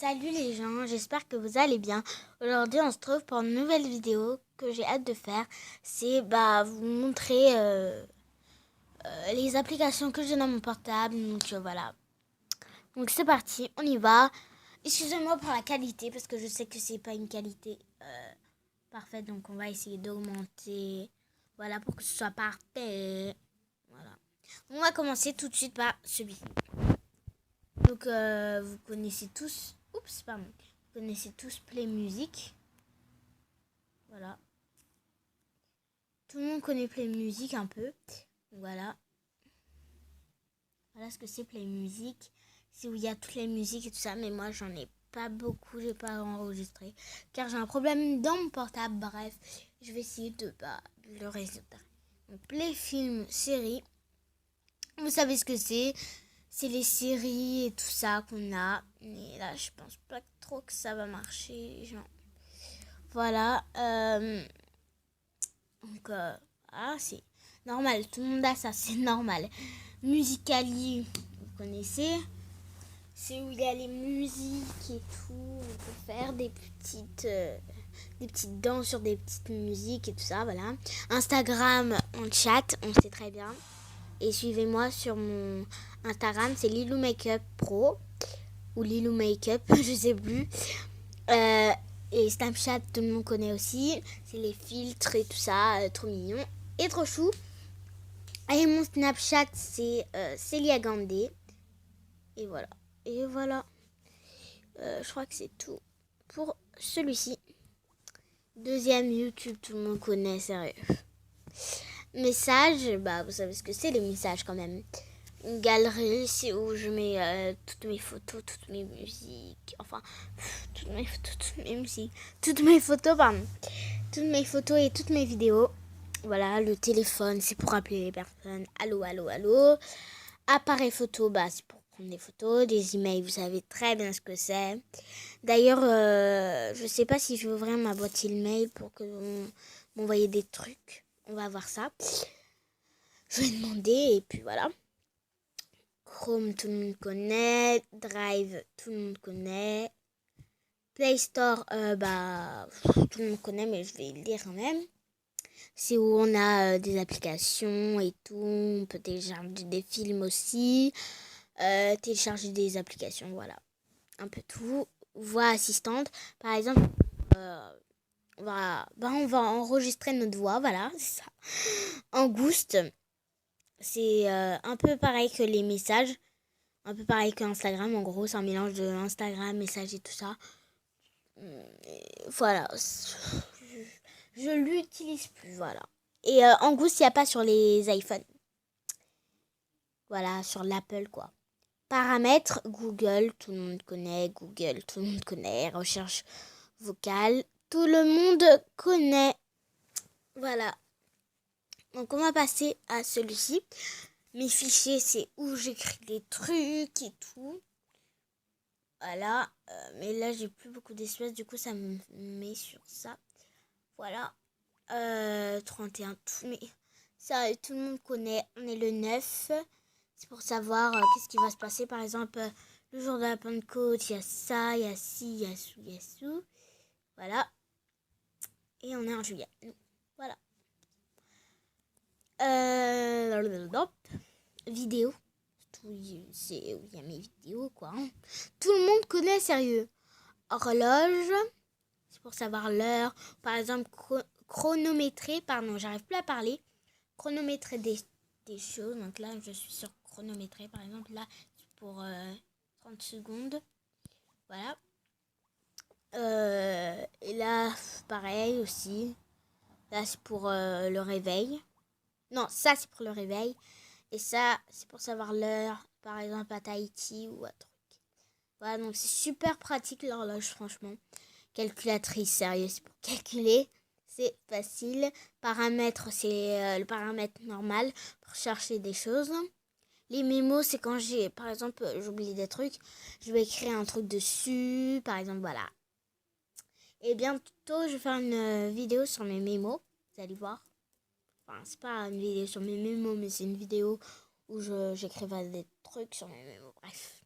Salut les gens, j'espère que vous allez bien. Aujourd'hui, on se trouve pour une nouvelle vidéo que j'ai hâte de faire. C'est vous montrer les applications que j'ai dans mon portable. Donc voilà. Donc c'est parti, on y va. Excusez-moi pour la qualité parce que je sais que c'est pas une qualité parfaite. Donc on va essayer d'augmenter. Voilà, pour que ce soit parfait. Voilà. On va commencer tout de suite par celui-ci. Donc vous connaissez tous. Oups, pardon. Vous connaissez tous Play Music. Voilà. Tout le monde connaît Play Music un peu. Voilà. Voilà ce que c'est Play Music. C'est où il y a toutes les musiques et tout ça. Mais moi, j'en ai pas beaucoup. J'ai pas enregistré. Car j'ai un problème dans mon portable. Bref, je vais essayer de le résoudre. Donc, Play Film Série. Vous savez ce que c'est. C'est les séries et tout ça qu'on a. Mais là, je pense pas trop que ça va marcher. Genre. Voilà. Donc, c'est normal. Tout le monde a ça, c'est normal. Musical.ly, vous connaissez. C'est où il y a les musiques et tout. On peut faire des petites danses sur des petites musiques et tout ça, voilà. Instagram, on chat, on sait très bien. Et suivez-moi sur mon Instagram, c'est Lilou Makeup Pro. Ou Lilou Makeup, je sais plus. Et Snapchat, tout le monde connaît aussi. C'est les filtres et tout ça, trop mignon et trop chou. Et mon Snapchat, c'est Célia Gandé. Et voilà. Et voilà. Je crois que c'est tout pour celui-ci. Deuxième YouTube, tout le monde connaît, sérieux. Messages, vous savez ce que c'est les messages quand même. Une galerie, c'est où je mets toutes mes photos, toutes mes musiques. Enfin, toutes mes photos, toutes mes musiques. Toutes mes photos, pardon. Toutes mes photos et toutes mes vidéos. Voilà, le téléphone, c'est pour appeler les personnes. Allô, allô, allô. Appareil photo, c'est pour prendre des photos. Des emails, vous savez très bien ce que c'est. D'ailleurs, je sais pas si je vais ouvrir ma boîte email pour que vous m'envoyez des trucs. On va voir ça. Je vais demander et puis voilà. Chrome, tout le monde connaît. Drive, tout le monde connaît. Play Store, tout le monde connaît, mais je vais le dire quand même. C'est où on a des applications et tout. On peut télécharger des films aussi. Télécharger des applications, voilà. Un peu tout. Voix assistante. Par exemple, on va enregistrer notre voix, voilà, c'est ça. Angouste. C'est un peu pareil que les messages. Un peu pareil qu'Instagram. En gros, c'est un mélange de Instagram, messages et tout ça. Et voilà. Je l'utilise plus, voilà. Et Angouste, il n'y a pas sur les iPhones. Voilà, sur l'Apple, quoi. Paramètres, Google, tout le monde connaît. Google, tout le monde connaît. Recherche vocale, tout le monde connaît. Voilà. Donc, on va passer à celui-ci. Mes fichiers, c'est où j'écris des trucs et tout. Voilà. Mais là, j'ai plus beaucoup d'espace. Du coup, ça me met sur ça. Voilà. 31 tout. Mais ça, tout le monde connaît. On est le 9. C'est pour savoir qu'est-ce qui va se passer. Par exemple, le jour de la Pentecôte, il y a ça, il y a ci, il y a sous, il y a sous. Voilà. Et on est en juillet. Voilà. Vidéo. C'est où il y a mes vidéos, quoi. Tout le monde connaît, sérieux. Horloge. C'est pour savoir l'heure. Par exemple, chronométrer. Pardon, j'arrive plus à parler. Chronométrer des choses. Donc là, je suis sur chronométrer. Par exemple, là, c'est pour 30 secondes. Voilà. Et là, pareil aussi. Là, c'est pour le réveil. Non, ça, c'est pour le réveil. Et ça, c'est pour savoir l'heure, par exemple à Tahiti ou à truc. Voilà, donc c'est super pratique l'horloge, franchement. Calculatrice, sérieux, c'est pour calculer. C'est facile. Paramètres, c'est le paramètre normal pour chercher des choses. Les mémos, c'est quand par exemple, j'oublie des trucs. Je vais écrire un truc dessus, par exemple, voilà. Et bientôt, je vais faire une vidéo sur mes mémos. Vous allez voir. Enfin, c'est pas une vidéo sur mes mémos, mais c'est une vidéo où j'écrivais des trucs sur mes mémos. Bref.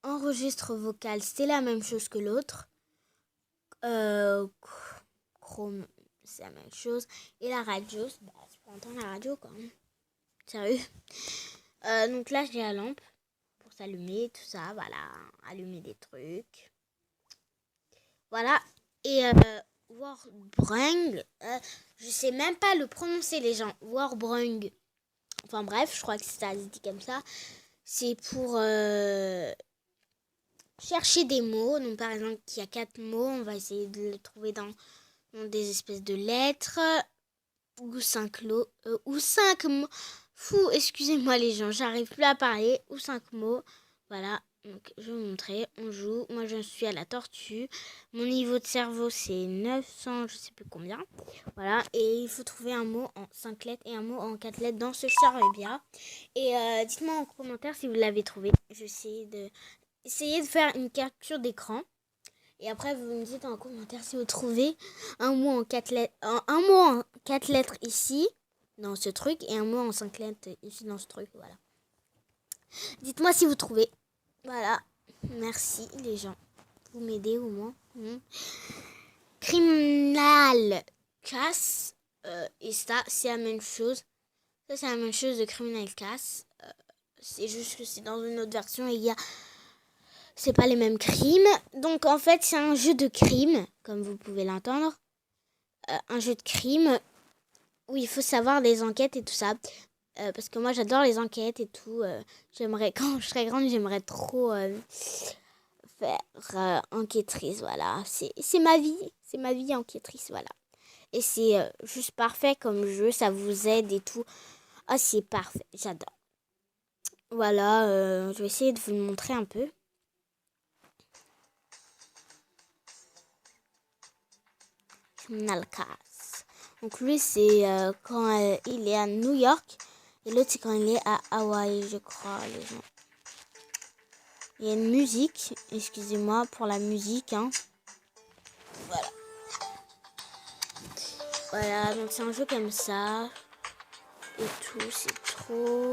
Enregistre vocal, c'est la même chose que l'autre. Chrome, c'est la même chose. Et la radio, c'est pour entendre la radio, quoi. Sérieux. Donc là, j'ai la lampe pour s'allumer, tout ça. Voilà, allumer des trucs. Voilà. Et Warbrung, je sais même pas le prononcer, les gens. Warbrung. Enfin bref, je crois que ça se dit comme ça. C'est pour chercher des mots. Donc par exemple, il y a 4 mots. On va essayer de le trouver dans des espèces de lettres. Ou 5 mots. Fou, excusez-moi les gens, j'arrive plus à parler. Ou 5 mots. Voilà. Donc, je vais vous montrer. On joue. Moi, je suis à la tortue. Mon niveau de cerveau, c'est 900, je sais plus combien. Voilà. Et il faut trouver un mot en 5 lettres et un mot en 4 lettres dans ce Charabia. Et dites-moi en commentaire si vous l'avez trouvé. Je vais essayer de faire une capture d'écran. Et après, vous me dites en commentaire si vous trouvez un mot en 4 lettres. Un mot en 4 lettres ici, dans ce truc. Et un mot en 5 lettres ici, dans ce truc. Voilà. Dites-moi si vous trouvez. Voilà, merci les gens. Vous m'aidez au moins. Criminal Casse. Et ça, c'est la même chose. Ça, c'est la même chose de Criminal Casse. C'est juste que c'est dans une autre version et c'est pas les mêmes crimes. Donc en fait, c'est un jeu de crime, comme vous pouvez l'entendre. Un jeu de crime où il faut savoir les enquêtes et tout ça. Parce que moi j'adore les enquêtes et tout. J'aimerais, quand je serai grande, j'aimerais trop faire enquêtrice. Voilà, c'est ma vie. C'est ma vie enquêtrice, voilà. Et c'est juste parfait comme jeu. Ça vous aide et tout. Ah, c'est parfait. J'adore. Voilà, je vais essayer de vous le montrer un peu. Criminal Casse. Donc lui, c'est quand il est à New York. Et l'autre, c'est quand il est à Hawaï, je crois, les gens. Il y a une musique. Excusez-moi pour la musique. Hein. Voilà. Voilà, donc c'est un jeu comme ça. Et tout, c'est trop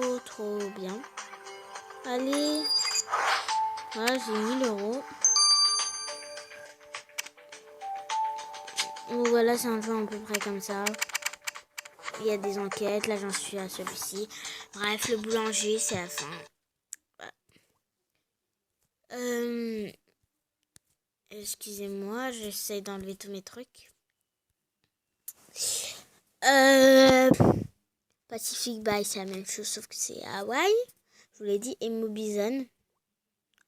bien. Allez. Voilà, j'ai 1000 €. Donc voilà, c'est un jeu à peu près comme ça. Il y a des enquêtes. Là, j'en suis à celui-ci. Bref, le boulanger, c'est la fin. Excusez-moi, j'essaie d'enlever tous mes trucs. Pacific Bay, c'est la même chose, sauf que c'est Hawaï. Je vous l'ai dit. Et Mobizone.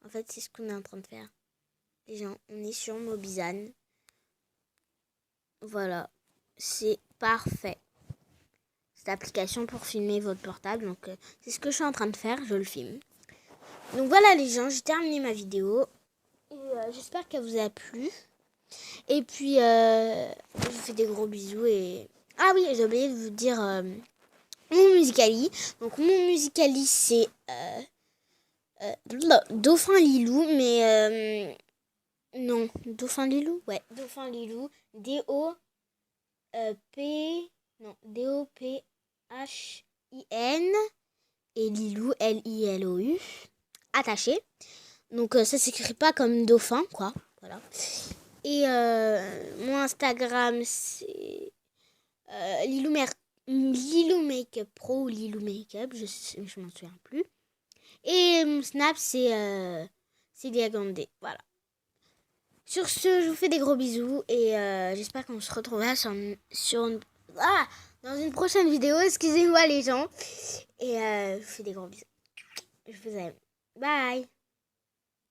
En fait, c'est ce qu'on est en train de faire. Les gens, on est sur Mobizone. Voilà. C'est parfait. Cette application pour filmer votre portable. Donc, c'est ce que je suis en train de faire. Je le filme. Donc, voilà les gens. J'ai terminé ma vidéo. Et j'espère qu'elle vous a plu. Et puis, je vous fais des gros bisous. Et... Ah oui, j'ai oublié de vous dire mon Musicali. Donc, mon Musicali, c'est Dauphin Lilou. Mais non, Dauphin Lilou. Ouais, Dauphin Lilou. D-O-P-H-I-N. Et Lilou, L-I-L-O-U. Attaché. Donc, ça s'écrit pas comme dauphin, quoi. Voilà. Et mon Instagram, c'est Lilou Makeup Pro ou Lilou Makeup, je m'en souviens plus. Et mon Snap, c'est Diagandé. Voilà. Sur ce, je vous fais des gros bisous et j'espère qu'on se retrouvera dans une prochaine vidéo. Excusez-moi les gens. Et je vous fais des gros bisous. Je vous aime. Bye.